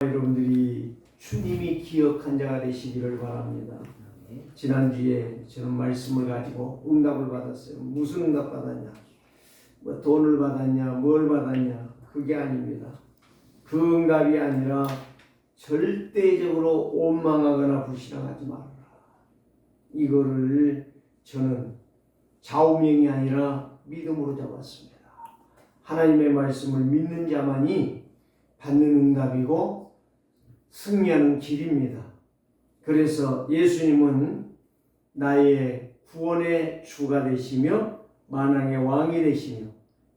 여러분들이 주님이 기억한 자가 되시기를 바랍니다. 지난주에 저는 말씀을 가지고 응답을 받았어요. 무슨 응답 받았냐? 뭐 돈을 받았냐? 뭘 받았냐? 그게 아닙니다. 그 응답이 아니라 절대적으로 원망하거나 불신앙하지 말아라. 이거를 저는 좌우명이 아니라 믿음으로 잡았습니다. 하나님의 말씀을 믿는 자만이 받는 응답이고 승리하는 길입니다. 그래서 예수님은 나의 구원의 주가 되시며 만왕의 왕이 되시며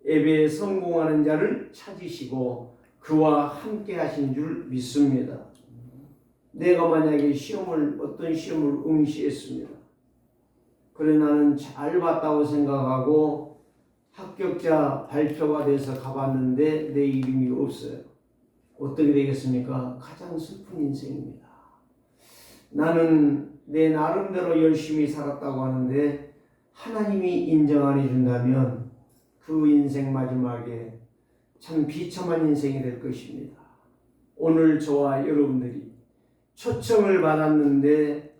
예배에 성공하는 자를 찾으시고 그와 함께 하신 줄 믿습니다. 내가 만약에 어떤 시험을 응시했습니다. 그래 나는 잘 봤다고 생각하고 합격자 발표가 돼서 가봤는데 내 이름이 없어요. 어떻게 되겠습니까? 가장 슬픈 인생입니다. 나는 내 나름대로 열심히 살았다고 하는데 하나님이 인정 안 해준다면 그 인생 마지막에 참 비참한 인생이 될 것입니다. 오늘 저와 여러분들이 초청을 받았는데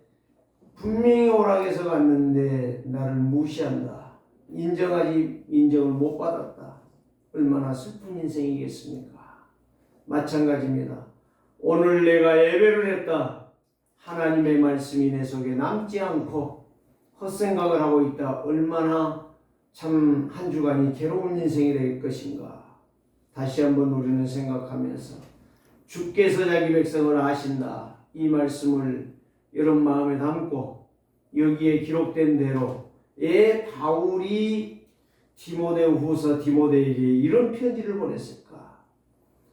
분명히 오락해서 갔는데 나를 무시한다. 인정을 못 받았다. 얼마나 슬픈 인생이겠습니까? 마찬가지입니다. 오늘 내가 예배를 했다. 하나님의 말씀이 내 속에 남지 않고 헛생각을 하고 있다. 얼마나 참 한 주간이 괴로운 인생이 될 것인가. 다시 한번 우리는 생각하면서 주께서 자기 백성을 아신다. 이 말씀을 여러분 마음에 담고 여기에 기록된 대로 바울이 디모데후서 디모데에게 이런 편지를 보냈을까?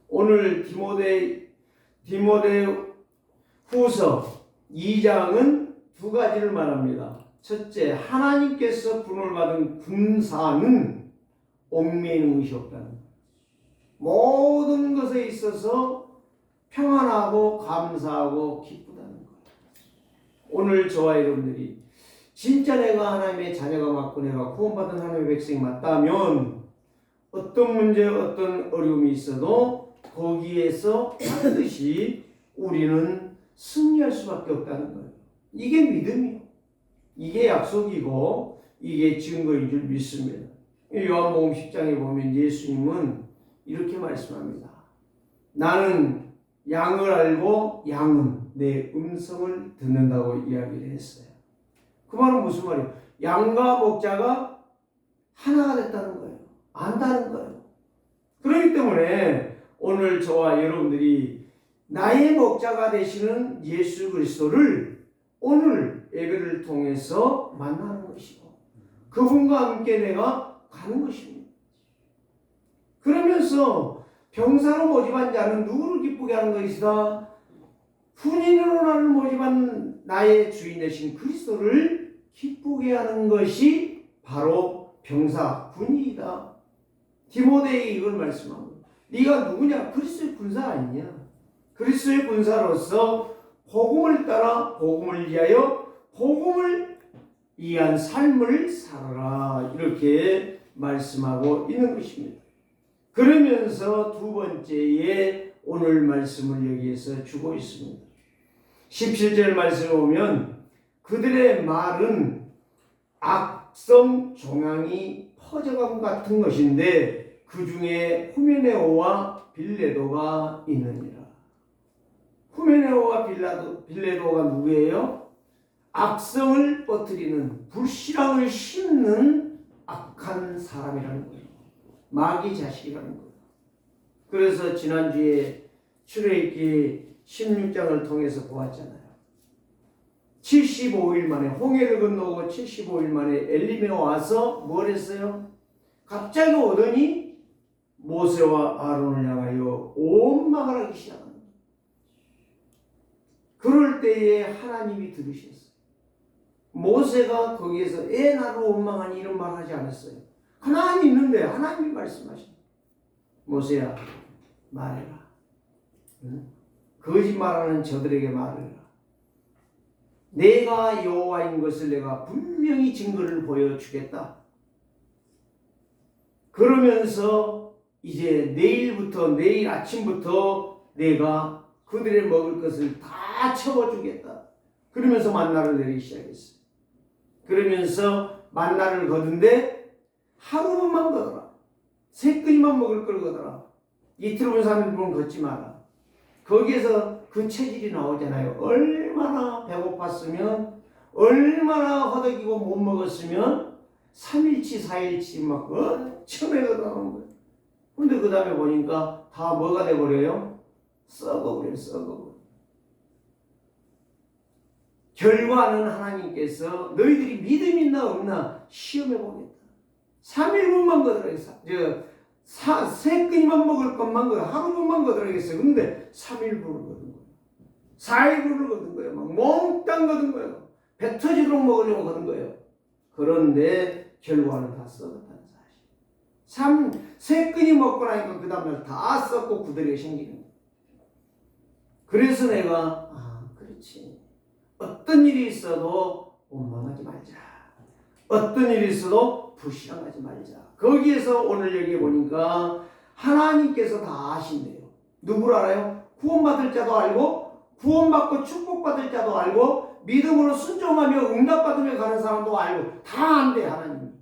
오늘 디모데후서 2장은 두 가지를 말합니다. 첫째, 하나님께서 분을 받은 군사는 얽매이는 것이 없다는 것. 모든 것에 있어서 평안하고 감사하고 기쁘다는 것. 오늘 저와 여러분들이 진짜 내가 하나님의 자녀가 맞고 내가 구원받은 하나님의 백성이 맞다면 어떤 문제, 어떤 어려움이 있어도 거기에서 반드시 우리는 승리할 수밖에 없다는 거예요. 이게 믿음이요. 이게 약속이고 이게 증거인 줄 믿습니다. 요한복음 10장에 보면 예수님은 이렇게 말씀합니다. 나는 양을 알고 양은 내 음성을 듣는다고 이야기를 했어요. 그 말은 무슨 말이에요? 양과 목자가 하나가 됐다는 거예요. 안다는 거예요. 그렇기 때문에 오늘 저와 여러분들이 나의 목자가 되시는 예수 그리스도를 오늘 예배를 통해서 만나는 것이고 그분과 함께 내가 가는 것입니다. 그러면서 병사로 모집한 자는 누구를 기쁘게 하는 것이다? 군인으로 나를 모집한 나의 주인 되신 그리스도를 기쁘게 하는 것이 바로 병사, 군인이다. 디모데에게 이걸 말씀합니다. 네가 누구냐? 그리스도의 군사 아니냐? 그리스도의 군사로서 복음을 따라 복음을 위하여 복음을 위한 삶을 살아라. 이렇게 말씀하고 있는 것입니다. 그러면서 두 번째에 오늘 말씀을 여기에서 주고 있습니다. 17절 말씀을 보면 그들의 말은 악성 종양이 퍼져감 같은 것인데 그 중에 후메네오와 빌레도가 있느니라. 후메네오와 빌레도가 누구예요? 악성을 퍼뜨리는 불신앙을 심는 악한 사람이라는 거예요. 마귀 자식이라는 거예요. 그래서 지난주에 출애굽기 16장을 통해서 보았잖아요. 75일 만에 홍해를 건너고 75일 만에 엘림에 와서 뭘 했어요? 갑자기 오더니 모세와 아론을 향하여 원망을 하기 시작합니다. 그럴 때에 하나님이 들으셨어요. 모세가 거기에서 나를 원망하니 이런 말 하지 않았어요. 하나님 있는데 하나님이 말씀하십니다. 모세야 말해라. 응? 거짓말하는 저들에게 말해라. 내가 여호와인 것을 내가 분명히 증거를 보여주겠다. 그러면서 이제 내일 아침부터 내가 그들의 먹을 것을 다 채워주겠다. 그러면서 만나를 내리기 시작했어요. 그러면서 만나를 거둔데 하루만 거더라. 세 끈이만 먹을 걸 거더라. 이틀분 3일분 걷지 마라. 거기에서 그 체질이 나오잖아요. 얼마나 배고팠으면, 얼마나 허덕이고 못 먹었으면 3일치 4일치 막 엄청나게 나오는 거예요. 근데 그 다음에 보니까 다 뭐가 돼버려요? 썩어버려요. 썩어버려요. 결과는 하나님께서 너희들이 믿음이 있나 없나 시험해보겠다. 3일분만 거들어야겠어. 세 끈만 먹을 것만 거들, 하루분만 거들어야겠어요. 근데 3일분을 거둔 거예요. 4일분을 거둔 거예요. 막 몽땅 거둔 거예요. 배 터지도록 먹으려고 거둔 거예요. 그런데 결과는 다 썩었다는 사실. 세 끈이 먹고 나니까 그 다음날 다 썩고 구더기가 생기는 거예요. 그래서 내가 그렇지. 어떤 일이 있어도 원망하지 말자. 어떤 일이 있어도 불신앙하지 말자. 거기에서 오늘 여기 보니까 하나님께서 다 아신대요. 누구를 알아요? 구원받을 자도 알고, 구원받고 축복받을 자도 알고, 믿음으로 순종하며 응답받으며 가는 사람도 알고, 다 안대 하나님.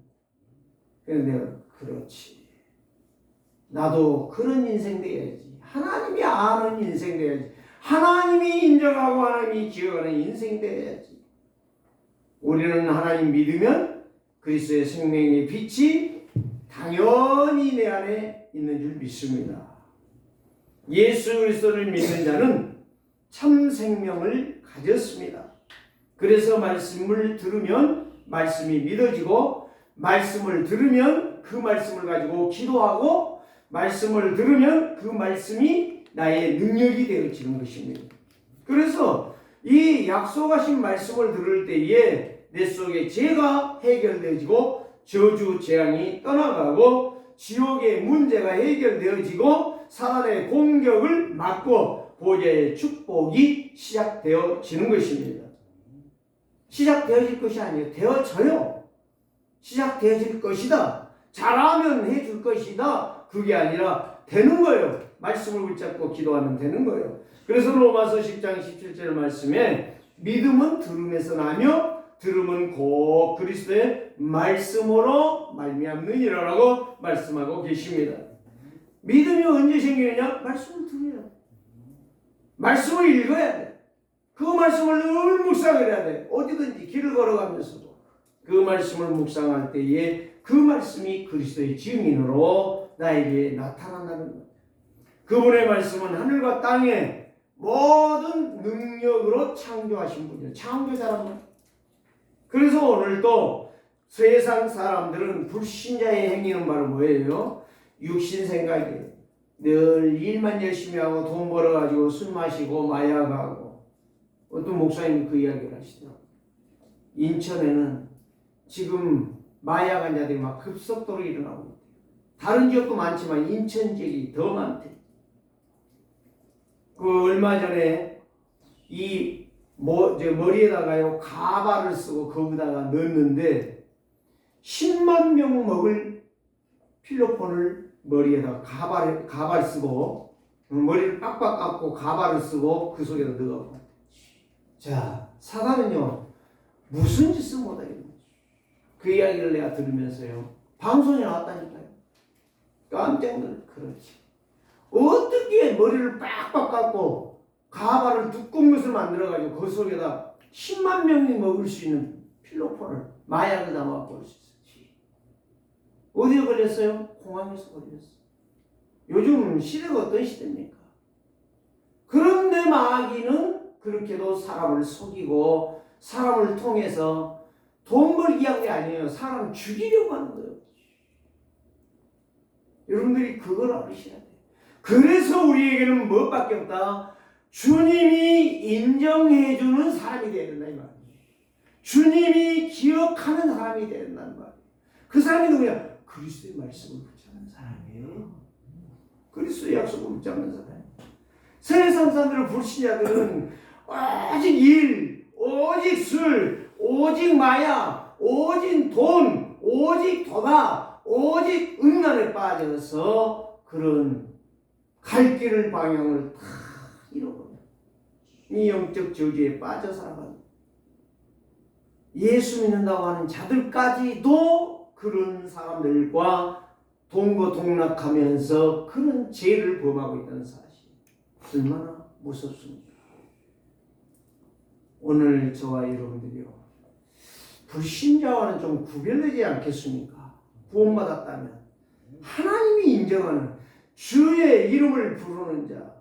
그래서 내가 그렇지. 나도 그런 인생 돼야지. 하나님이 아는 인생 돼야지. 하나님이 인정하고 하나님이 기억하는 인생 돼야지. 우리는 하나님 믿으면 그리스도의 생명의 빛이 당연히 내 안에 있는 줄 믿습니다. 예수 그리스도를 믿는 자는 참 생명을 가졌습니다. 그래서 말씀을 들으면 말씀이 믿어지고, 말씀을 들으면 그 말씀을 가지고 기도하고, 말씀을 들으면 그 말씀이 나의 능력이 되어지는 것입니다. 그래서 이 약속하신 말씀을 들을 때에 내 속에 죄가 해결되어지고, 저주 재앙이 떠나가고, 지옥의 문제가 해결되어지고, 사단의 공격을 막고 보좌의 축복이 시작되어지는 것입니다. 시작되어질 것이 아니에요. 되어져요. 시작되어질 것이다. 잘하면 해줄 것이다. 그게 아니라 되는 거예요. 말씀을 붙잡고 기도하면 되는 거예요. 그래서 로마서 10장 17절 말씀에 믿음은 들음에서 나며 들음은 곧 그리스도의 말씀으로 말미암느니라라고 말씀하고 계십니다. 믿음이 언제 생기느냐? 말씀을 들어야 돼. 말씀을 읽어야 돼. 그 말씀을 늘 묵상을 해야 돼. 어디든지 길을 걸어가면서도 그 말씀을 묵상할 때에 그 말씀이 그리스도의 증인으로 나에게 나타난다는 것. 그분의 말씀은 하늘과 땅에 모든 능력으로 창조하신 분이에요. 창조자란 말. 그래서 오늘도 세상 사람들은 불신자의 행위는 바로 뭐예요? 육신 생각이에요. 늘 일만 열심히 하고 돈 벌어가지고 술 마시고 마약하고. 어떤 목사님이 그 이야기를 하시더라고요. 인천에는 지금 마약 환자들이 막 급속도로 일어나고 있대요. 다른 지역도 많지만 인천 지역이 더 많대. 그 얼마 전에 머리에다가요 가발을 쓰고 거기다가 넣었는데 10만 명 먹을 필로폰을 머리에다가 가발 쓰고 머리를 빡빡 감고 가발을 쓰고 그 속에다 넣어. 자, 사단은요 무슨 짓을 못하겠노. 그 이야기를 내가 들으면서요 방송에 나왔다니까요. 깜짝 놀랐어요. 그렇지. 어떻게 머리를 빡빡 감고 가발을 두꺼운 것을 만들어가지고 그 속에다 10만 명이 먹을 수 있는 필로폰을 마약을 담아 볼 수 있었지. 어디에 걸렸어요? 공항에서 걸렸어. 요즘 시대가 어떤 시대입니까? 그런데 마귀는 그렇게도 사람을 속이고 사람을 통해서 돈 벌기 한 게 아니에요. 사람 죽이려고 하는 거예요. 여러분들이 그걸 알으셔야 돼요. 그래서 우리에게는 무엇밖에 없다? 주님이 인정해주는 사람이 되어야 된다 이 말이에요. 주님이 기억하는 사람이 되어야 된다는 말이에요. 그 사람이 누구냐? 그리스도의 말씀을 붙잡는 사람이에요. 그리스도의 약속을 붙잡는 사람. 세상 사람들은 불신자들은 오직 일, 오직 술, 오직 마약, 오직 돈, 오직 도박, 오직 음란에 빠져서 그런 갈 길을 방향을 다 잃어버려요. 이 영적 저주에 빠져 살아가는 예수 믿는다고 하는 자들까지도 그런 사람들과 동거동락하면서 그런 죄를 범하고 있다는 사실, 얼마나 무섭습니까? 오늘 저와 여러분들이요, 불신자와는 좀 구별되지 않겠습니까? 구원받았다면 하나님이 인정하는 주의 이름을 부르는 자,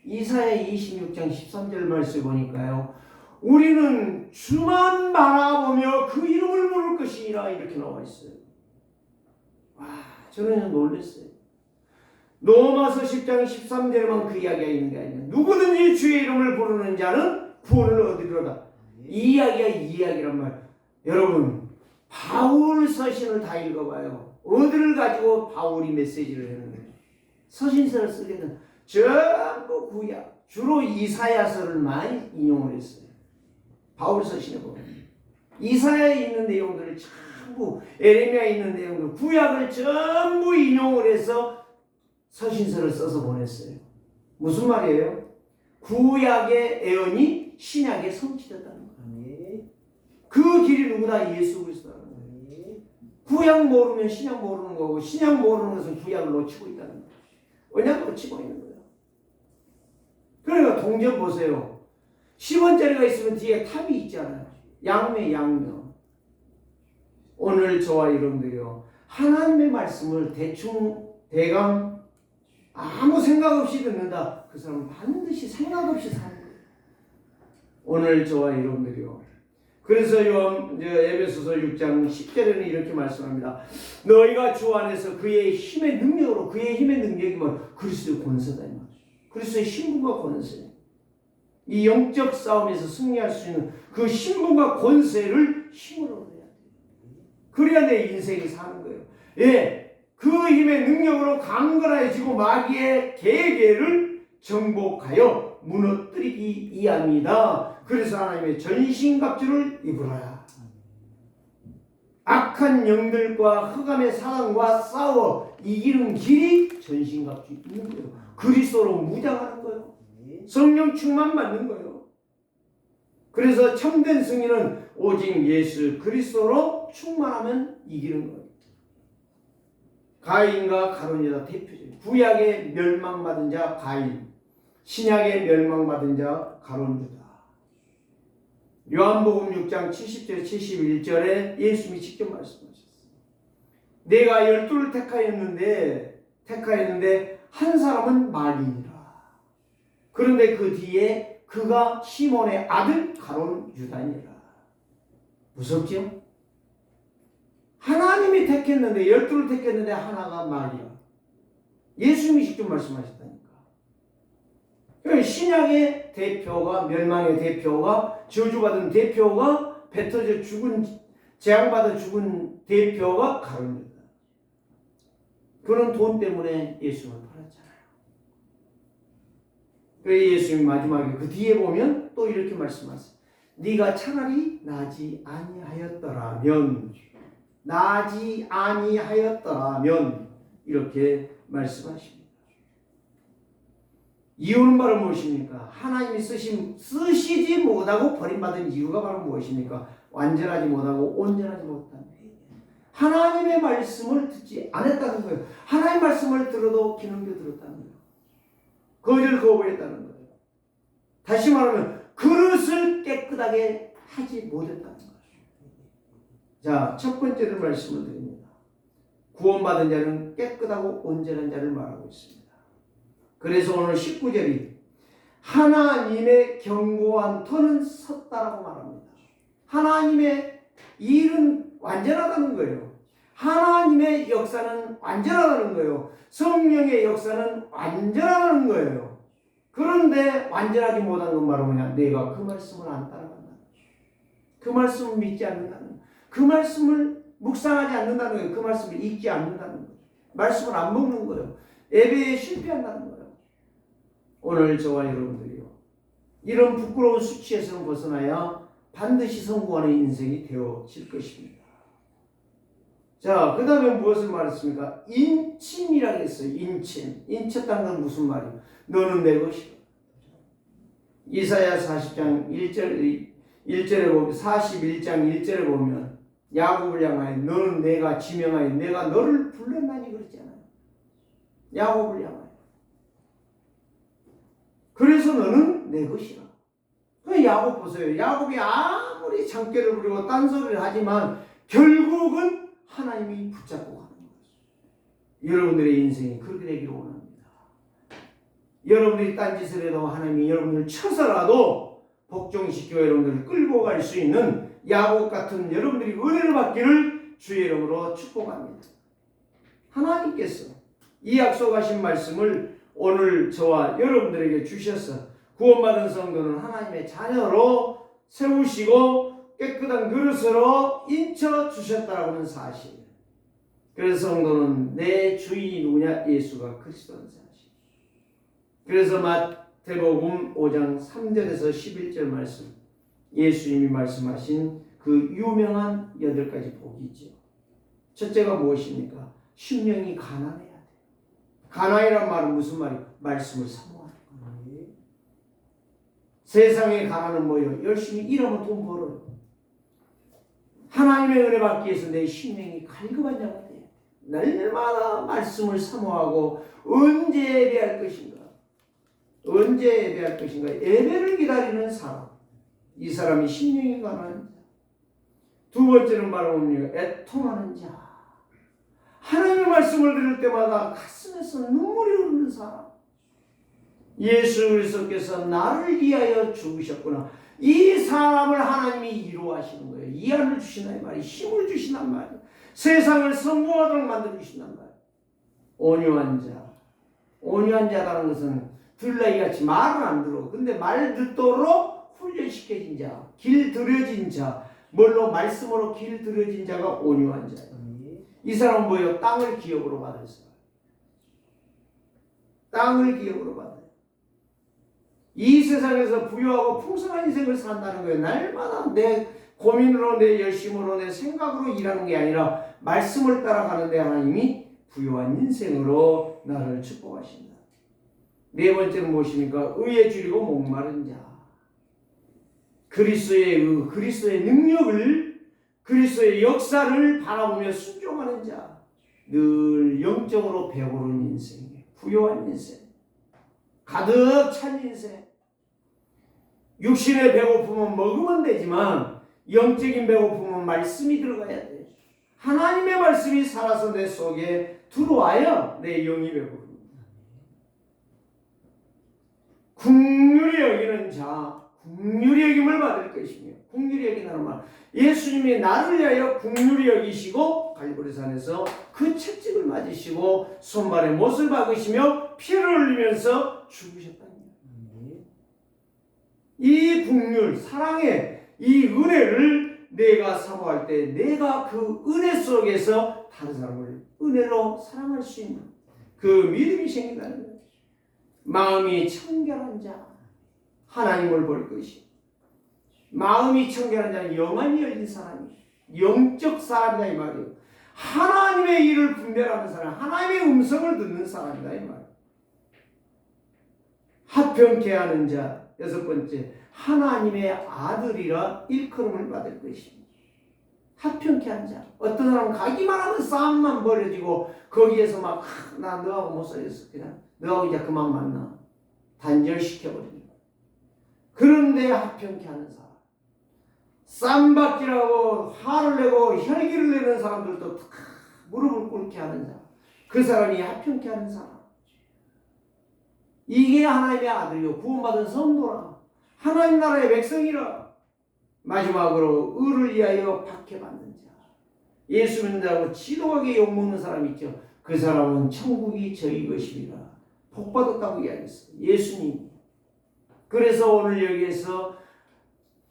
이사야 26장 13절 말씀 보니까요, 우리는 주만 바라보며 그 이름을 부를 것이니라, 이렇게 나와 있어요. 와, 저는 놀랐어요. 로마서 10장 13절에만 그 이야기가 있는 게 아니라 누구든지 주의 이름을 부르는 자는 구원을 얻으리로다. 이 이야기가 이 이야기란 말. 여러분, 바울 서신을 다 읽어봐요. 어디를 가지고 바울이 메시지를 하는 거예요? 서신서를 쓰게 되면 전부 구약, 주로 이사야서를 많이 인용을 했어요. 바울 서신에 보면 이사야에 있는 내용들을 전부, 에레미야에 있는 내용들, 구약을 전부 인용을 해서 서신서를 써서 보냈어요. 무슨 말이에요? 구약의 예언이 신약에 성취됐다는 거예요. 그 길이 누구다? 예수 그리스도라는 거예요. 구약 모르면 신약 모르는 거고, 신약 모르는 것은 구약을 놓치고 있다는 거예요. 언약 놓치고 있는 거예요. 그러니까 동전 보세요. 10원짜리가 있으면 뒤에 탑이 있잖아요. 양매 양면. 오늘 저와 여러분들이요, 하나님의 말씀을 대강 아무 생각 없이 듣는다. 그 사람은 반드시 생각 없이 사는 거예요. 오늘 저와 여러분들이요, 그래서 에베소서 6장 10절에는 이렇게 말씀합니다. 너희가 주 안에서 그의 힘의 능력으로, 그의 힘의 능력이 뭐 그리스도의 권세다. 그리스도의 신분과 권세, 이 영적 싸움에서 승리할 수 있는 그 신분과 권세를 힘으로 얻어야 돼요. 그래야 내 인생이 사는 거예요. 예, 그 힘의 능력으로 강건해지고 마귀의 계계를 정복하여 무너뜨리기 위함이다. 그래서 하나님의 전신갑주를 입으라. 악한 영들과 흑암의 사랑과 싸워 이기는 길이 전신갑주 입는 거예요. 그리스도로 무장하는 거예요. 성령 충만 받는 거예요. 그래서 참된 승리는 오직 예수 그리스도로 충만하면 이기는 거예요. 가인과 가론이다 대표적인, 구약의 멸망받은 자 가인, 신약의 멸망받은 자 가론 유다. 요한복음 6장 70절 71절에 예수님이 직접 말씀하셨어요. 내가 12를 택하였는데 한 사람은 말이니라. 그런데 그 뒤에 그가 시몬의 아들 가론 유다니라. 무섭죠? 하나님이 택했는데, 12를 택했는데 하나가 말이야. 예수님이 직접 말씀하셨다니까. 신약의 대표가, 멸망의 대표가, 저주받은 대표가, 뱉어져 죽은, 재앙받아 죽은 대표가 가론 유다. 그는 돈 때문에 예수님을 팔았잖아요. 그래서 예수님 마지막에 그 뒤에 보면 또 이렇게 말씀하세요. 네가 차라리 나지 아니하였더라면, 이렇게 말씀하십니다. 이유는 바로 무엇입니까? 하나님이 쓰시지 못하고 버림받은 이유가 바로 무엇입니까? 완전하지 못하고 온전하지 못한, 하나님의 말씀을 듣지 않았다는 거예요. 하나님의 말씀을 들어도 기능겨 들었다는 거예요. 거절을 거부했다는 거예요. 다시 말하면 그릇을 깨끗하게 하지 못했다는 거예요. 자, 첫 번째로 말씀을 드립니다. 구원받은 자는 깨끗하고 온전한 자를 말하고 있습니다. 그래서 오늘 19절이 하나님의 견고한 터는 섰다라고 말합니다. 하나님의 일은 완전하다는 거예요. 하나님의 역사는 완전하다는 거예요. 성령의 역사는 완전하다는 거예요. 그런데 완전하지 못한 건 바로 뭐냐? 내가 그 말씀을 안 따라간다는 거예요. 그 말씀을 믿지 않는다는 거예요. 그 말씀을 묵상하지 않는다는 거예요. 그 말씀을 읽지 않는다는 거예요. 말씀을 안 먹는 거예요. 예배에 실패한다는 거예요. 오늘 저와 여러분들이요, 이런 부끄러운 수치에서는 벗어나야 반드시 성공하는 인생이 되어질 것입니다. 자, 그 다음에 무엇을 말했습니까? 인침이라고 했어요. 인침. 인쳤다는 건 무슨 말이에요? 너는 내 것이다. 이사야 40장 1절에 보면 41장 1절에 보면 야곱을 향하여 너는 내가 지명하여 내가 너를 불렀나니 그랬잖아요. 야곱을 향하여. 그래서 너는 내 것이라. 그 야곱 보세요. 야곱이 아무리 장깨를 부리고 딴소리를 하지만 결국은 하나님이 붙잡고 가는 거예요. 여러분들의 인생이 그렇게 되기를 원합니다. 여러분들이 딴짓을 해도 하나님이 여러분을 쳐서라도 복종시켜 여러분들을 끌고 갈 수 있는 야곱 같은 여러분들이 은혜를 받기를 주의 이름으로 축복합니다. 하나님께서 이 약속하신 말씀을 오늘 저와 여러분들에게 주셔서 구원받은 성도는 하나님의 자녀로 세우시고 깨끗한 그릇으로 인쳐 주셨다라고 하는 사실. 그래서 성도는 내 주인이 누구냐? 예수가 그리스도라는 사실. 그래서 마태복음 5장 3절에서 11절 말씀, 예수님이 말씀하신 그 유명한 8가지 복이 있죠. 첫째가 무엇입니까? 심령이 가난해야 돼. 가난이란 말은 무슨 말이에요? 말씀을 사모하는 거예요. 세상의 가난은 뭐예요? 열심히 일하면 돈 벌어요. 하나님의 은혜 받기 위해서 내 심령이 갈급한 자가 돼요. 날마다 말씀을 사모하고 언제 예배할 것인가? 언제 예배할 것인가? 예배를 기다리는 사람. 이 사람이 심령이 가난한 자. 두 번째는 바로 뭡니까? 애통하는 자. 하나님의 말씀을 들을 때마다 가슴에서 눈물이 흐르는 사람. 예수 그리스도께서 나를 위하여 죽으셨구나. 이 사람을 하나님이 이루하시는 거예요. 이안을 주시나요? 말이 힘을 주시단 말이에요. 세상을 성공하도록 만들어주신단 말이에요. 온유한 자. 온유한 자라는 것은 들나이같이 말을 안 들어. 근데 말 듣도록 훈련시켜진 자. 길 들여진 자. 뭘로? 말씀으로 길 들여진 자가 온유한 자예요. 이 사람은 뭐예요? 땅을 기업으로 받을 사람. 땅을 기업으로 받아요. 이 세상에서 부유하고 풍성한 인생을 산다는 거예요. 날마다 내 고민으로, 내 열심으로, 내 생각으로 일하는 게 아니라 말씀을 따라가는데 하나님이 부유한 인생으로 나를 축복하신다. 네 번째는 무엇입니까? 의에 줄이고 목마른 자. 그리스도의 의, 그리스도의 능력을, 그리스도의 역사를 바라보며 순종하는 자. 늘 영적으로 배부른 인생, 부유한 인생, 가득 찬 인생. 육신의 배고픔은 먹으면 되지만 영적인 배고픔은 말씀이 들어가야 돼. 하나님의 말씀이 살아서 내 속에 들어와야 내 영이 배부릅니다. 긍휼히 여기는 자, 긍휼히 여김을 받을 것이며, 긍휼히 여기는 말, 예수님이 나를 위하여 긍휼히 여기시고 갈보리산에서 그 채찍을 맞으시고 손발에 못을 박으시며 피를 흘리면서 죽으셨다는 거예요. 이 긍휼, 사랑의 이 은혜를 내가 사모할 때 내가 그 은혜 속에서 다른 사람을 은혜로 사랑할 수 있는 그 믿음이 생긴다는 거예요. 마음이 청결한 자, 하나님을 볼 것이. 마음이 청결한 자는 영안이 열린 사람이에요. 영적 사람이다 이 말이에요. 하나님의 일을 분별하는 사람, 하나님의 음성을 듣는 사람이다 이 말이에요. 합평케 하는 자, 여섯 번째, 하나님의 아들이라 일컬음을 받을 것입니다. 합평케 한 자. 어떤 사람은 가기만 하면 싸움만 벌어지고 거기에서 막 나 너하고 못 살겠어. 그냥 너하고 이제 그만 만나. 단절시켜버립니다. 그런데 합평케 하는 사람. 쌈박질하고 화를 내고 혈기를 내는 사람들도 다 무릎을 꿇게 하는 사람. 그 사람이 합평케 하는 사람. 이게 하나님의 아들이요. 구원받은 성도라. 하나님 나라의 백성이라. 마지막으로 의를 위하여 박해받는 자. 예수 믿는 자고 지독하게 욕먹는 사람 있죠. 그 사람은 천국이 저희 것입니다. 복받았다고 이야기했어요. 예수님. 그래서 오늘 여기에서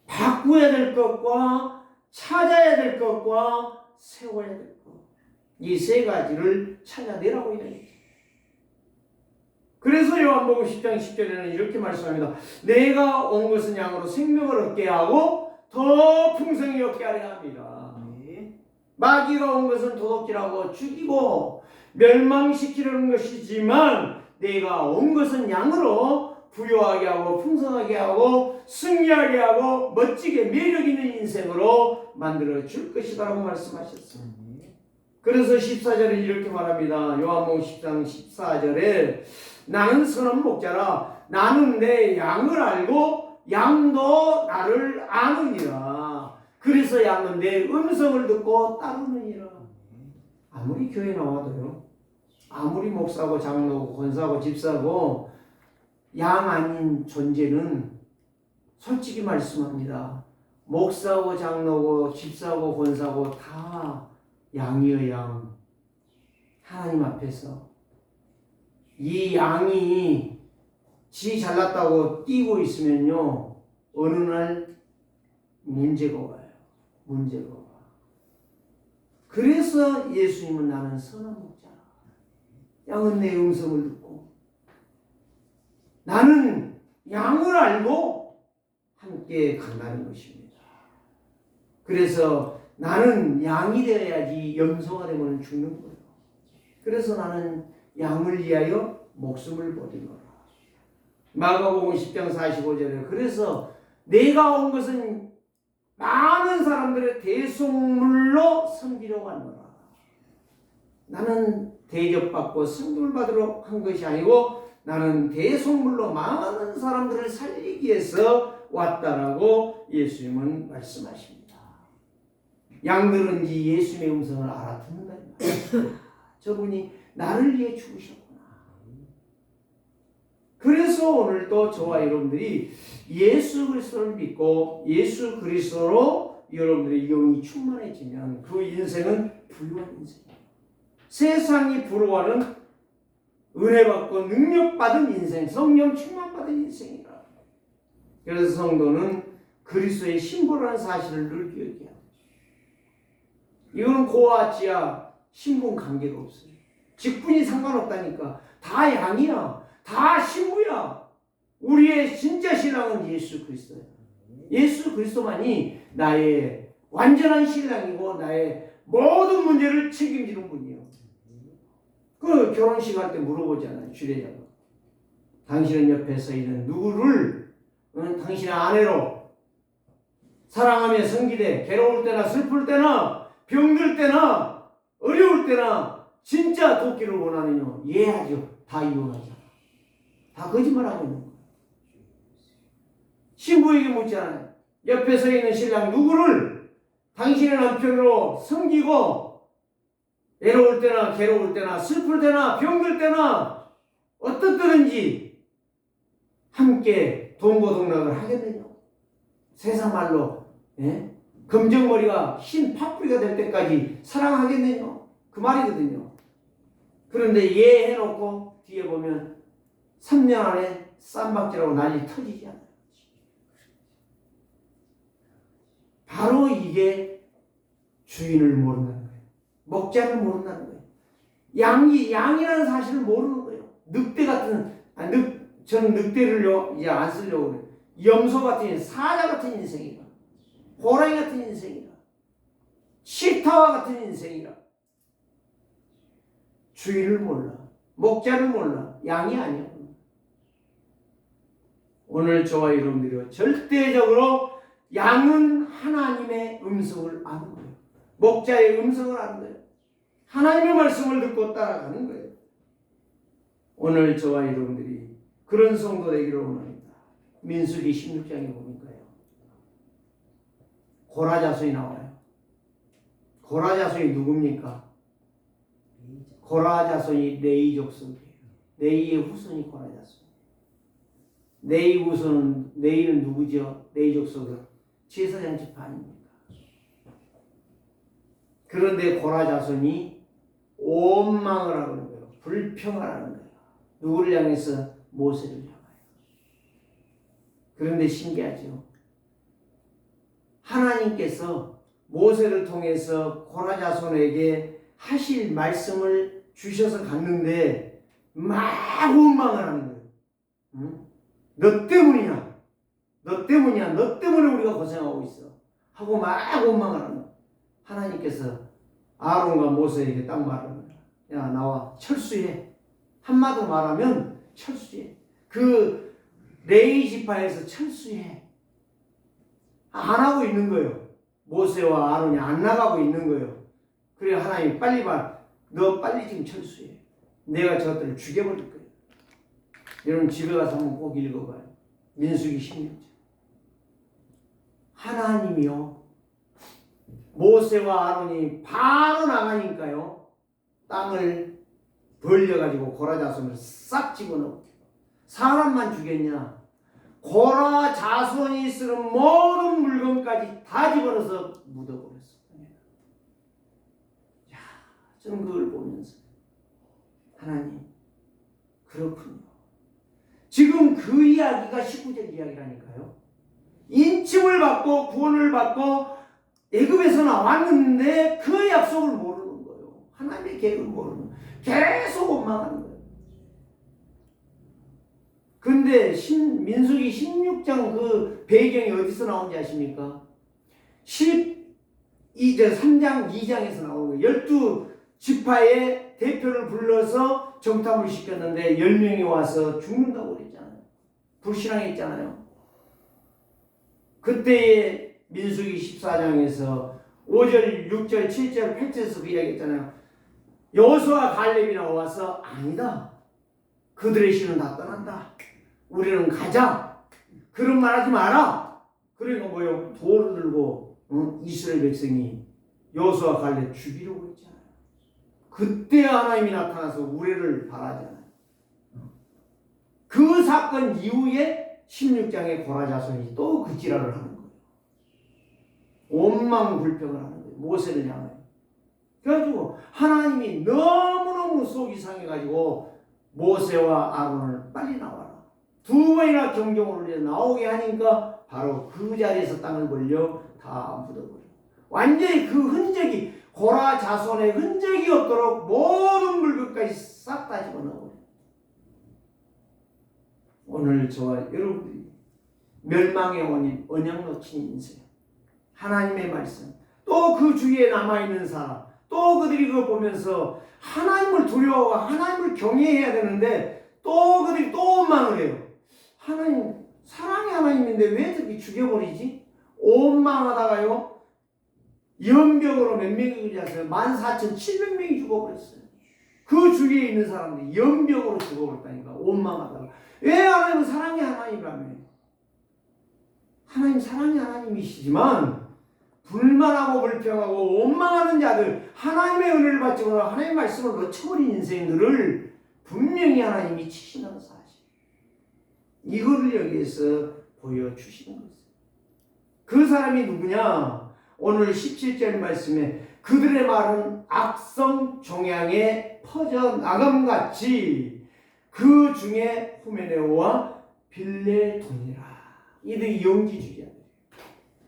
바꾸어야 될 것과 찾아야 될 것과 세워야 될 것. 이 세 가지를 찾아내라고 이야기했죠. 그래서 요한복음 10장 10절에는 이렇게 말씀합니다. 내가 온 것은 양으로 생명을 얻게 하고 더 풍성히 얻게 하려 합니다. 마귀가 온 것은 도둑질하고 죽이고 멸망시키려는 것이지만 내가 온 것은 양으로 부유하게 하고 풍성하게 하고 승리하게 하고 멋지게 매력 있는 인생으로 만들어 줄 것이다라고 말씀하셨습니다. 그래서 14절에 이렇게 말합니다. 요한복음 10장 14절에 나는 선한 목자라 나는 내 양을 알고 양도 나를 아느니라. 그래서 양은 내 음성을 듣고 따르느니라. 아무리 교회 나와도요, 아무리 목사고 장로고 권사고 집사고 양 아닌 존재는 솔직히 말씀합니다. 목사고 장로고 집사고 권사고 다 양이여 양. 하나님 앞에서 이 양이 지 잘났다고 뛰고 있으면요, 어느 날 문제가 와요. 문제가 와. 그래서 예수님은 나는 선한 목자라. 양은 내 음성을 듣고 나는 양을 알고 함께 간다는 것입니다. 그래서 나는 양이 되어야지 염소가 되면 죽는 거예요. 그래서 나는 양을 위하여 목숨을 버리노라. 마가복음 10장 45절에 그래서 내가 온 것은 많은 사람들의 대속물로 섬기려고 하노라. 나는 대접받고 승급을 받으러 한 것이 아니고 나는 대속물로 많은 사람들을 살리기 위해서 왔다라고 예수님은 말씀하십니다. 양들은 이 예수님의 음성을 알아듣는다. 저분이 나를 위해 죽으셨구나. 그래서 오늘도 저와 여러분들이 예수 그리스도를 믿고 예수 그리스도로 여러분들의 영이 충만해지면 그 인생은 부유한 인생이에요. 세상이 부러워하는 은혜 받고 능력 받은 인생, 성령 충만 받은 인생이라. 그래서 성도는 그리스도의 신부라는 사실을 늘 기억해야 합니다. 이거는 고와 지하 신분 관계가 없어요. 직분이 상관없다니까. 다 양이야. 다 신부야. 우리의 진짜 신랑은 예수 그리스도예요. 예수 그리스도만이 나의 완전한 신랑이고 나의 모든 문제를 책임지는 분이에요. 그 결혼식 할 때 물어보잖아요. 주례자가. 당신은 옆에 서 있는 누구를 당신의 아내로 사랑하며 섬기되 괴로울 때나 슬플 때나 병들 때나 어려울 때나 진짜 돕기를 원하느냐? 예 하죠. 다 이혼하잖아. 다 거짓말하고 있는 거예요. 신부에게 묻잖아요. 옆에 서 있는 신랑 누구를 당신의 남편으로 섬기고 외로울 때나 괴로울 때나 슬플 때나 병들 때나 어떤 때든지 함께 동고동락을 하겠느냐? 세상 말로 금정머리가 흰 파뿌리가 될 때까지 사랑하겠느냐? 그 말이거든요. 그런데 예 해놓고 뒤에 보면 3년 안에 쌈박질하고 난리 터지지 않아요. 바로 이게 주인을 모른다는 거예요. 목자를 모른다는 거예요. 양이라는 사실을 모르는 거예요. 늑대 같은, 저는 늑대를요, 이제 안 쓰려고 그래요. 염소 같은 인생, 사자 같은 인생이다. 호랑이 같은 인생이다. 시타와 같은 인생이다. 주인을 몰라. 목자를 몰라. 양이 아니야. 오늘 저와 여러분들이요, 절대적으로 양은 하나님의 음성을 아는 거예요. 목자의 음성을 아는 거예요. 하나님의 말씀을 듣고 따라가는 거예요. 오늘 저와 여러분들이 그런 성도 되기를 원합니다. 민수기 16장에 보니까요, 고라 자손이 나와요. 고라 자손이 누굽니까? 고라 자손이 레위 족속이에요. 레위의 후손이 고라 자손. 레위 후손은, 레위는 누구죠? 레위 족속은 제사장 지파입니다. 그런데 고라 자손이 원망을 하는 거예요. 불평을 하는 거예요. 누구를 향해서? 모세를 향하여. 그런데 신기하죠. 하나님께서 모세를 통해서 고라 자손에게 하실 말씀을 주셔서 갔는데 막 원망을 하는 거예요. 응? 너 때문이야. 너 때문이야. 너 때문에 우리가 고생하고 있어. 하고 막 원망을 하는 거예요. 하나님께서 아론과 모세에게 딱 말하는 거예요. 야, 나와 철수해. 한마디로 말하면 철수해. 그 레위 지파에서 철수해. 안 하고 있는 거예요. 모세와 아론이 안 나가고 있는 거예요. 그래 하나님이 빨리 봐. 너 빨리 지금 철수해. 내가 저것들을 죽여버릴 거예요. 여러분 집에 가서 한번 꼭 읽어봐요. 민수기 16장. 하나님이요. 모세와 아론이 바로 나가니까요. 땅을 벌려가지고 고라 자손을 싹 집어넣고 사람만 죽였냐? 고라 자손이 쓰는 모든 물건까지 다 집어넣어서 묻어버렸어요. 야, 저는 그걸 보면서 하나님 그렇군요. 지금 그 이야기가 19절 이야기라니까요. 인침을 받고 구원을 받고 애굽에서 나왔는데 그 약속을 모르는 거예요. 하나님의 계획을 모르는 거예요. 계속 원망하는 거예요. 근데 민수기 16장 그 배경이 어디서 나온지 아십니까? 3장 2장에서 나오는 거예요. 12지파의 대표를 불러서 정탐을 시켰는데 10명이 와서 죽는다고 그랬잖아요. 불신앙했잖아요. 그때의 민수기 14장에서 5절, 6절, 7절, 8절에서 그 이야기했잖아요. 여호수아 갈렙이 나와서 아니다. 그들의 신은 다 떠난다. 우리는 가자. 그런 말 하지 마라. 그러니까 뭐요? 돌을 들고 이스라엘 백성이 여호수아 갈렙 죽이려고 했잖아요. 그때 하나님이 나타나서 우리를 바라잖아요. 그 사건 이후에 16장의 고라 자손이 또 그 지랄을 하는 거예요. 원망불평을 하는 거예요. 모세를 향해. 그래가지고 하나님이 너무너무 속이 상해가지고 모세와 아론을 빨리 나와라. 2번이나 경종을 울려 나오게 하니까 바로 그 자리에서 땅을 벌려 다 묻어버려. 완전히 그 흔적이 고라 자손의 흔적이 없도록 모든 물건까지 싹 다 집어넣어버려. 오늘 저와 여러분들이 멸망의 원인, 언약 놓친 인생, 하나님의 말씀, 또 그 주위에 남아있는 사람, 또 그들이 그거 보면서 하나님을 두려워하고 하나님을 경외해야 되는데 또 그들이 또 원망을 해요. 하나님, 사랑의 하나님인데 왜 저렇게 죽여버리지? 원망하다가요, 연병으로 몇 명이 죽었어요? 14,700명이 죽어버렸어요. 그 주위에 있는 사람들이 연병으로 죽어버렸다니까, 원망하다가. 왜 하나님은 사랑의 하나님이라며? 하나님 사랑의 하나님이시지만 불만하고 불평하고 원망하는 자들, 하나님의 은혜를 받지 못하고 하나님의 말씀을 놓쳐버린 인생들을 분명히 하나님이 치신다는 사실. 이거를 여기에서 보여주시는 거예요. 그 사람이 누구냐? 오늘 17절 말씀에 그들의 말은 악성 종양에 퍼져나감같이 그 중에 후메네오와 빌레돈이라. 이들이 영지주의자들이에요.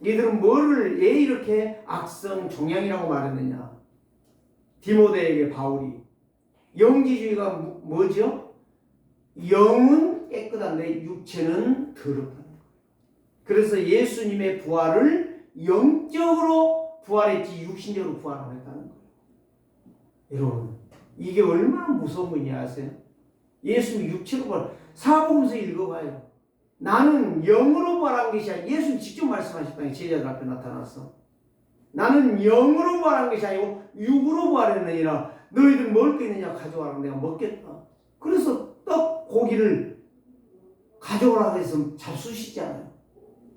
이들은 뭐를 왜 이렇게 악성 종양이라고 말했느냐? 디모데에게 바울이 영지주의가 뭐죠? 영은 깨끗한데 육체는 더럽다는 거예요. 그래서 예수님의 부활을 영적으로 부활했지 육신적으로 부활 안 했다는 거예요. 여러분, 이게 얼마나 무서운 건지 아세요? 예수님 육체로 부활, 사복음서 읽어봐요. 나는 영으로 부활한 것이 아니라, 예수님 직접 말씀하셨다니 제자들 앞에 나타나서 나는 영으로 부활한 것이 아니고 육으로 부활했느니라. 너희들 먹을 게 있느냐 가져와라. 내가 먹겠다. 그래서 떡 고기를 가져오라고 해서 잡수시잖아요.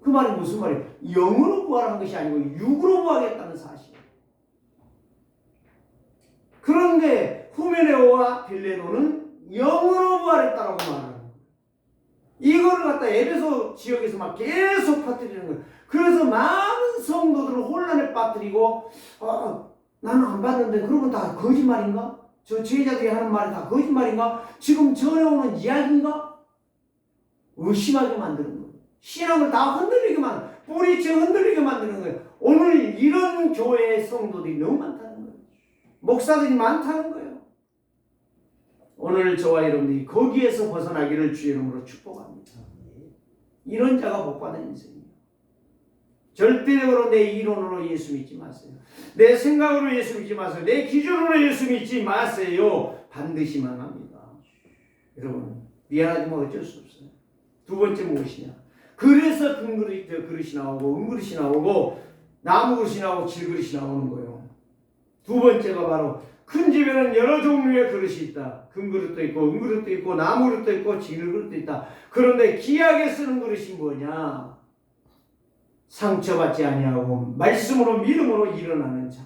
그 말이 무슨 말이에요? 영으로 부활한 것이 아니고 육으로 부활했다는 사실. 그런데 후메네오와 빌레도는 영으로 부활했다라고 말하는 거예요. 이거를 갖다 에베소 지역에서 막 계속 퍼뜨리는 거예요. 그래서 많은 성도들을 혼란에 빠뜨리고, 나는 안 봤는데 그러면 다 거짓말인가? 저 제자들이 하는 말이 다 거짓말인가? 지금 전해오는 이야기인가? 의심하게 만드는 거예요. 신앙을 다 흔들리게 뿌리채 흔들리게 만드는 거예요. 오늘 이런 교회의 성도들이 너무 많다는 거예요. 목사들이 많다는 거예요. 오늘 저와 여러분들이 거기에서 벗어나기를 주의 이름으로 축복합니다. 이런 자가 복받은 인생이에요. 절대적으로 내 이론으로 예수 믿지 마세요. 내 생각으로 예수 믿지 마세요. 내 기준으로 예수 믿지 마세요. 반드시 망합니다. 여러분, 미안하지만 어쩔 수 없어요. 두 번째 무엇이냐? 그래서 그릇이 나오고 은그릇이 나오고 나무 그릇이 나오고 질그릇이 나오는 거예요. 두 번째가 바로 큰 집에는 여러 종류의 그릇이 있다. 금그릇도 있고 은그릇도 있고 나무 그릇도 있고 질그릇도 있다. 그런데 귀하게 쓰는 그릇이 뭐냐? 상처받지 아니하고 말씀으로 믿음으로 일어나는 자,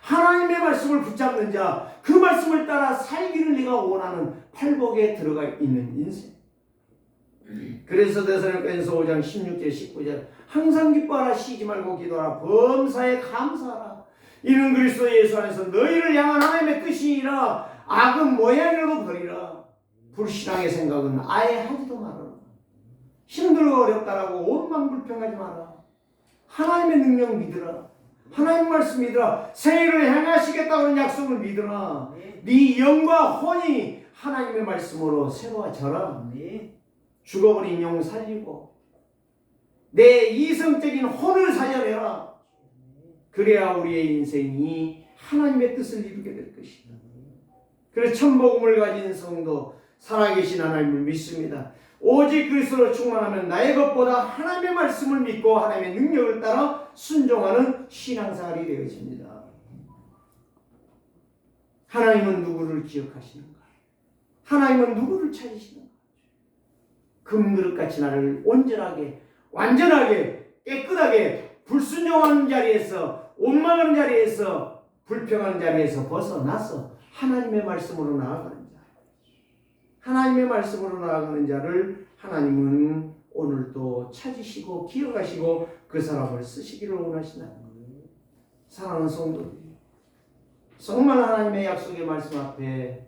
하나님의 말씀을 붙잡는 자, 그 말씀을 따라 살기를 네가 원하는 팔복에 들어가 있는 인생. 그래서 데살로니가전서 5장 16절 19절 항상 기뻐하라, 쉬지 말고 기도하라, 범사에 감사하라. 이는 그리스도 예수 안에서 너희를 향한 하나님의 뜻이니라. 악은 모양이라도 버리라. 불신앙의 생각은 아예 하지도 말아라. 힘들고 어렵다라고 원망 불평하지 마라. 하나님의 능력 믿으라. 하나님 말씀 믿으라. 새해를 행하시겠다는 약속을 믿으라. 네 영과 혼이 하나님의 말씀으로 새로워져라. 죽어버린 영 살리고 내 이성적인 혼을 살려내라. 그래야 우리의 인생이 하나님의 뜻을 이루게 될 것이다. 그래서 천복음을 가진 성도, 살아계신 하나님을 믿습니다. 오직 그리스도로 충만하면 나의 것보다 하나님의 말씀을 믿고 하나님의 능력을 따라 순종하는 신앙생활이 되어집니다. 하나님은 누구를 기억하시는가? 하나님은 누구를 찾으시는가? 금그릇같이 나를 온전하게, 완전하게, 깨끗하게 불순종하는 자리에서, 원망하는 자리에서, 불평하는 자리에서 벗어나서 하나님의 말씀으로 나아가는 자, 하나님의 말씀으로 나아가는 자를 하나님은 오늘도 찾으시고 기억하시고 그 사람을 쓰시기를 원하시나. 사랑하는 성도들, 정말 하나님의 약속의 말씀 앞에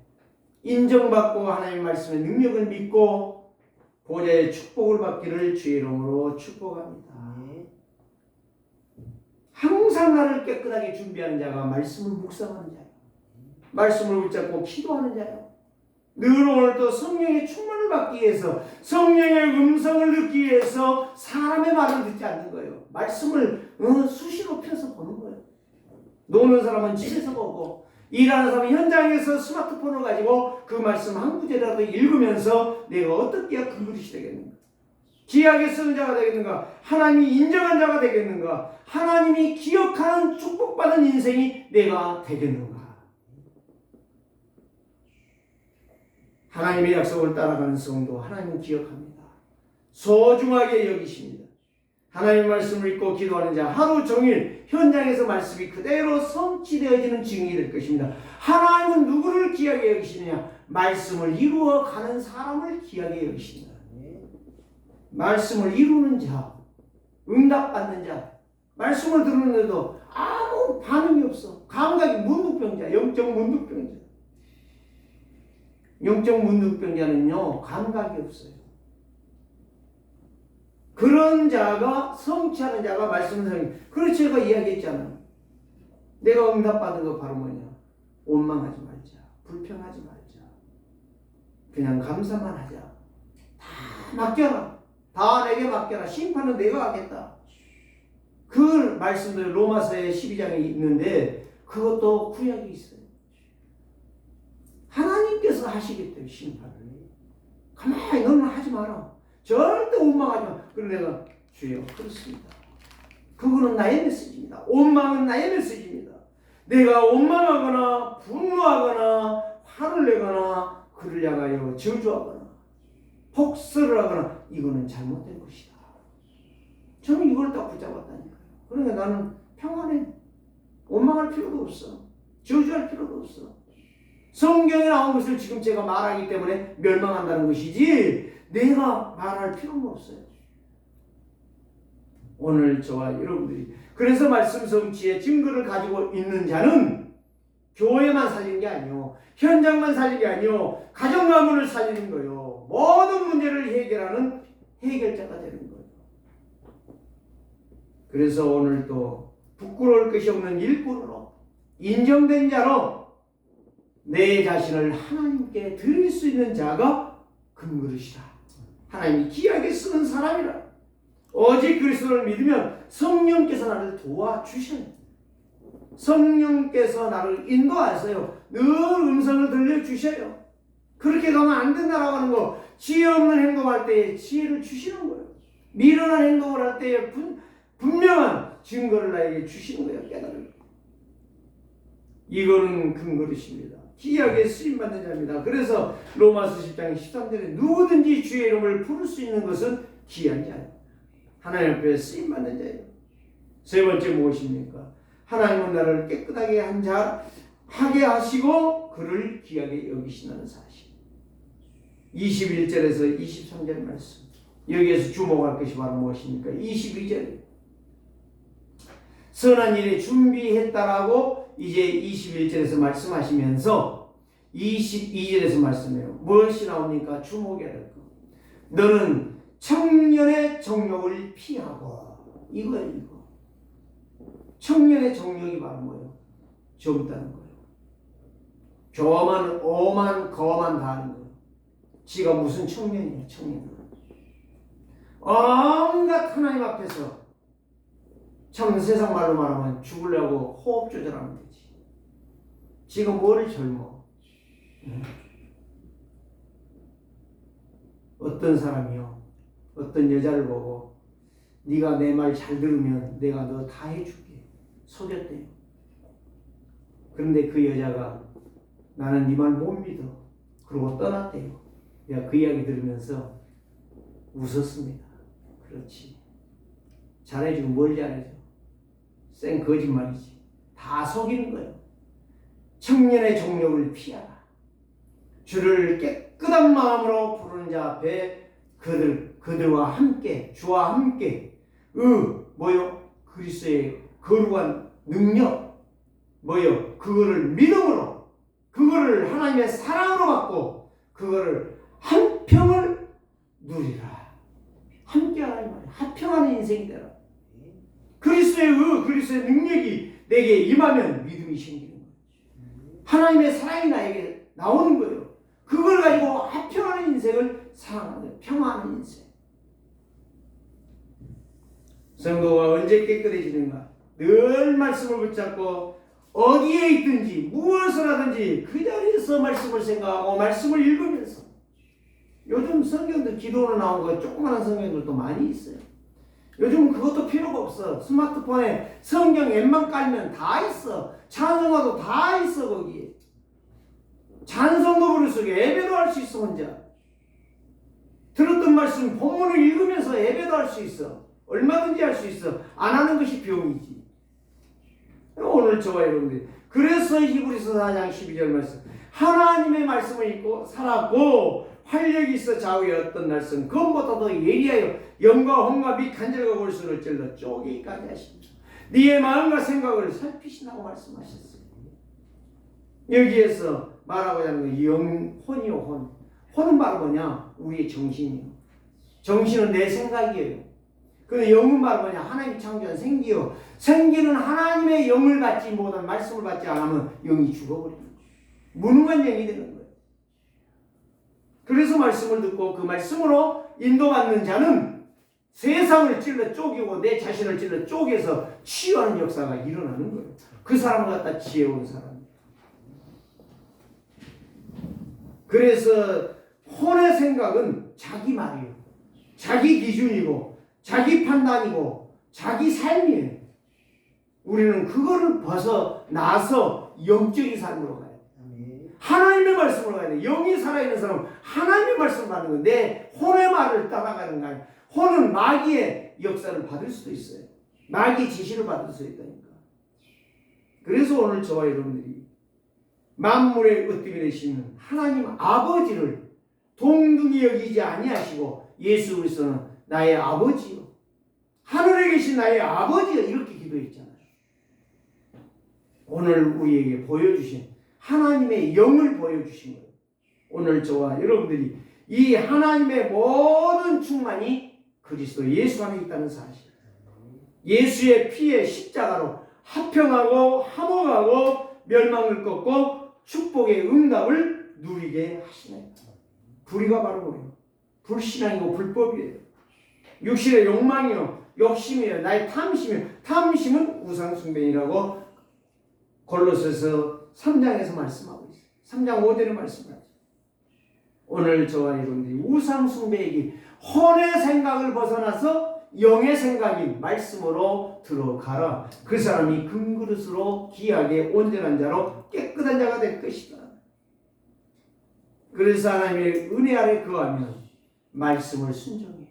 인정받고 하나님의 말씀의 능력을 믿고 보좌의 축복을 받기를 주의 이름으로 축복합니다. 항상 나를 깨끗하게 준비하는 자가 말씀을 묵상하는 자예요. 말씀을 붙잡고 기도하는 자예요. 늘 오늘도 성령의 충만을 받기 위해서, 성령의 음성을 듣기 위해서 사람의 말을 듣지 않는 거예요. 말씀을 수시로 펴서 보는 거예요. 노는 사람은 집에서 보고, 일하는 사람은 현장에서 스마트폰을 가지고 그 말씀 한 구절이라도 읽으면서 내가 어떻게 그 그릇이 되겠는가? 귀하게 쓰는 자가 되겠는가? 하나님이 인정한 자가 되겠는가? 하나님이 기억하는 축복받은 인생이 내가 되겠는가? 하나님의 약속을 따라가는 성도, 하나님은 기억합니다. 소중하게 여기십니다. 하나님의 말씀을 읽고 기도하는 자, 하루 종일 현장에서 말씀이 그대로 성취되어지는 증인이 될 것입니다. 하나님은 누구를 귀하게 여기시느냐? 말씀을 이루어가는 사람을 귀하게 여기십니다. 말씀을 이루는 자, 응답받는 자, 말씀을 들었는데도 아무 반응이 없어. 감각이 문득병자, 영적 문득병자. 영적 문득병자는요, 감각이 없어요. 그런 자가, 성취하는 자가 말씀을, 그래서 제가 이야기했잖아요. 내가 응답받은 거 바로 뭐냐? 원망하지 말자, 불평하지 말자, 그냥 감사만 하자. 다 맡겨라. 다 내게 맡겨라. 심판은 내가 하겠다. 그 말씀들 로마서의 12장에 있는데 그것도 구약이 있어요. 하나님께서 하시겠대요, 심판을. 가만히 너는 하지 마라. 절대 원망하지 마. 그럼 내가 주여 그렇습니다. 그거는 나의 메시지입니다. 원망은 나의 메시지입니다. 내가 원망하거나 분노하거나 화를 내거나 그를 향하여 저주하거나 복수를 하거나 이거는 잘못된 것이다. 저는 이걸 딱 붙잡았다니까요. 그러니까 나는 평안해. 원망할 필요도 없어. 저주할 필요도 없어. 성경에 나온 것을 지금 제가 말하기 때문에 멸망한다는 것이지 내가 말할 필요는 없어요. 오늘 저와 여러분들이 그래서 말씀 성취의 증거를 가지고 있는 자는 교회만 살리는 게 아니요, 현장만 살리는 게 아니요, 가정 가문을 살리는 거요. 모든 문제를 해결하는 해결자가 되는 거예요. 그래서 오늘도 부끄러울 것이 없는 일꾼으로 인정된 자로 내 자신을 하나님께 드릴 수 있는 자가 금그릇이다. 하나님이 귀하게 쓰는 사람이라. 오직 그리스도를 믿으면 성령께서 나를 도와주셔요. 성령께서 나를 인도하세요. 늘 음성을 들려주셔요. 그렇게 가면 안 된다라고 하는 거. 지혜 없는 행동할 때에 지혜를 주시는 거예요. 미련한 행동을 할 때에 분명한 증거를 나에게 주시는 거예요. 깨달을. 이거는 금그릇입니다. 기이하게 쓰임받는 자입니다. 그래서 로마서 10장 13절에 누구든지 주의 이름을 부를 수 있는 것은 귀한 자예요. 하나님 앞에 쓰임받는 자예요. 세 번째 무엇입니까? 하나님은 나를 깨끗하게 하게 하시고 그를 귀하게 여기신다는 사실. 21절에서 23절 말씀. 여기에서 주목할 것이 바로 무엇입니까? 22절. 선한 일에 준비했다라고 이제 21절에서 말씀하시면서 22절에서 말씀해요. 무엇이 나옵니까? 주목해야 될 것. 너는 청년의 정욕을 피하고. 이거예요, 이거. 청년의 정욕이 바로 뭐예요? 젊다는 거예요. 교만, 오만, 거만 다 하는 거예요. 지가 무슨 청년이에요, 청년. 온갖 하나님 앞에서 참 세상 말로 말하면 죽으려고 호흡 조절하면 되지. 지금 뭐를 젊어? 어떤 사람이요? 어떤 여자를 보고 네가 내 말 잘 들으면 내가 너 다 해줄게. 속였대요. 그런데 그 여자가 나는 네 말 못 믿어. 그러고 떠났대요. 내가 그 이야기 들으면서 웃었습니다. 그렇지. 잘해주고 뭘 잘해줘. 생 거짓말이지. 다 속이는 거예요. 청년의 정욕을 피하라. 주를 깨끗한 마음으로 부르는 자 앞에 그들과 함께 주와 함께 뭐요? 그리스도의 거룩한 능력 뭐요? 그거를 믿음으로 그거를 하나님의 사랑으로 받고 그거를 한평을 누리라. 함께 하라는 말이에요. 합평하는 인생이 되라. 그리스도의 능력이 내게 임하면 믿음이 생기는 거예요. 하나님의 사랑이 나에게 나오는 거예요. 그걸 가지고 합평하는 인생을 사랑하는 거예요. 평화하는 인생. 성도가 언제 깨끗해지는가? 늘 말씀을 붙잡고 어디에 있든지 무엇을 하든지 그 자리에서 말씀을 생각하고 말씀을 읽으면서 요즘 성경들 기도로 나온 거 조그마한 성경들도 많이 있어요. 요즘은 그것도 필요가 없어. 스마트폰에 성경 앱만 깔면 다 있어. 찬송가도 다 있어 거기에. 찬송도 부를 수 있고 예배도 할 수 있어 혼자. 들었던 말씀 본문을 읽으면서 예배도 할 수 있어. 얼마든지 할 수 있어. 안 하는 것이 병이지. 오늘 저와 여러분들 그래서 히브리서 4장 12절 말씀 하나님의 말씀을 읽고 살았고 활력이 있어 좌우에 어떤 날선 그것보다 더 예리하여 영과 혼과 및 간절과 골수를 찔러 쪼개기까지 하십니다. 네의 마음과 생각을 살피시라고 말씀하셨어요. 여기에서 말하고자 하는 건 영혼이요 혼. 혼은 바로 뭐냐? 우리의 정신이요. 정신은 내 생각이에요. 근데 영은 바로 뭐냐? 하나님이 창조한 생기요. 생기는 하나님의 영을 받지 못한 말씀을 받지 않으면 영이 죽어버립니다. 무능한 영이 되는 거예요. 그래서 말씀을 듣고 그 말씀으로 인도받는 자는 세상을 찔러 쪼개고 내 자신을 찔러 쪼개서 치유하는 역사가 일어나는 거예요. 그 사람을 갖다 지혜로운 사람이에요. 그래서 혼의 생각은 자기 말이에요. 자기 기준이고 자기 판단이고 자기 삶이에요. 우리는 그거를 벗어나서 영적인 삶으로 가요. 하나님의 말씀으로 가야 돼. 영이 살아있는 사람은 하나님의 말씀을 받는 건데 혼의 말을 따라가는 거 아니에요. 혼은 마귀의 역사를 받을 수도 있어요. 마귀의 지시를 받을 수 있다니까. 그래서 오늘 저와 여러분들이 만물의 으뜸이 되시는 하나님 아버지를 동등히 여기지 아니하시고 예수 그리스도는 나의 아버지요. 하늘에 계신 나의 아버지요. 이렇게 기도했잖아요. 오늘 우리에게 보여주신 하나님의 영을 보여주신 거예요. 오늘 저와 여러분들이 이 하나님의 모든 충만이 그리스도 예수 안에 있다는 사실. 예수의 피의 십자가로 합평하고 화목하고 멸망을 꺾고 축복의 응답을 누리게 하시네. 불의가 바로 뭐예요? 불신앙이고 불법이에요. 육신의 욕망이요, 욕심이에요, 나의 탐심이에요. 탐심은 우상숭배이라고 골로새서 3장에서 말씀하고 있어요. 3장 5절에 말씀하죠. 오늘 저와 여러분들이 우상 숭배이기 혼의 생각을 벗어나서 영의 생각인 말씀으로 들어가라. 그 사람이 금그릇으로 귀하게 온전한 자로 깨끗한 자가 될 것이다. 그래서 하나님의 은혜 아래 거하면 말씀을 순종해요.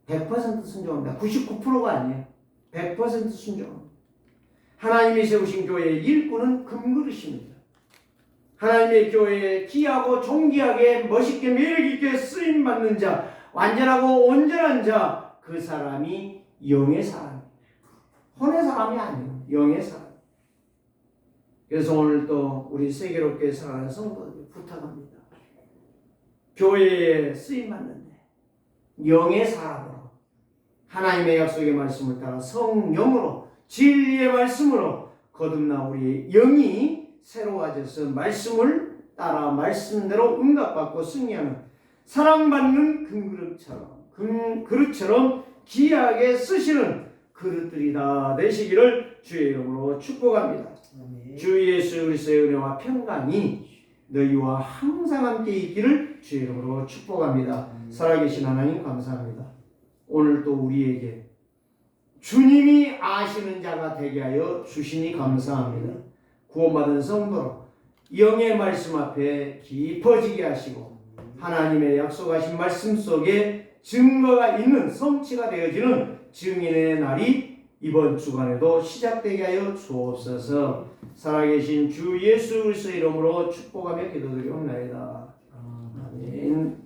100% 순종합니다. 99%가 아니에요. 100% 순종합니다. 하나님이 세우신 교회의 일꾼은 금그릇입니다. 하나님의 교회에 귀하고 존귀하게 멋있게 매력있게 쓰임받는 자, 완전하고 온전한 자, 그 사람이 영의 사람이에요. 혼의 사람이 아니에요. 영의 사람. 그래서 오늘 또 우리 세계롭게 살아가는 성도들 부탁합니다. 교회에 쓰임받는데 영의 사람으로 하나님의 약속의 말씀을 따라 성령으로 진리의 말씀으로 거듭나 우리의 영이 새로워져서 말씀을 따라 말씀대로 응답받고 승리하는 사랑받는 그릇처럼 귀하게 쓰시는 그릇들이 다 되시기를 주의 이름으로 축복합니다. 주 예수 그리스도의 은혜와 평강이 너희와 항상 함께 있기를 주의 이름으로 축복합니다. 살아계신 하나님 감사합니다. 오늘 또 우리에게 주님이 아시는 자가 되게 하여 주시니 감사합니다. 구원받은 성도로 영의 말씀 앞에 깊어지게 하시고 하나님의 약속하신 말씀 속에 증거가 있는 성취가 되어지는 증인의 날이 이번 주간에도 시작되게 하여 주옵소서. 살아계신 주 예수 그리스도의 이름으로 축복하며 기도드리옵나이다. 아멘.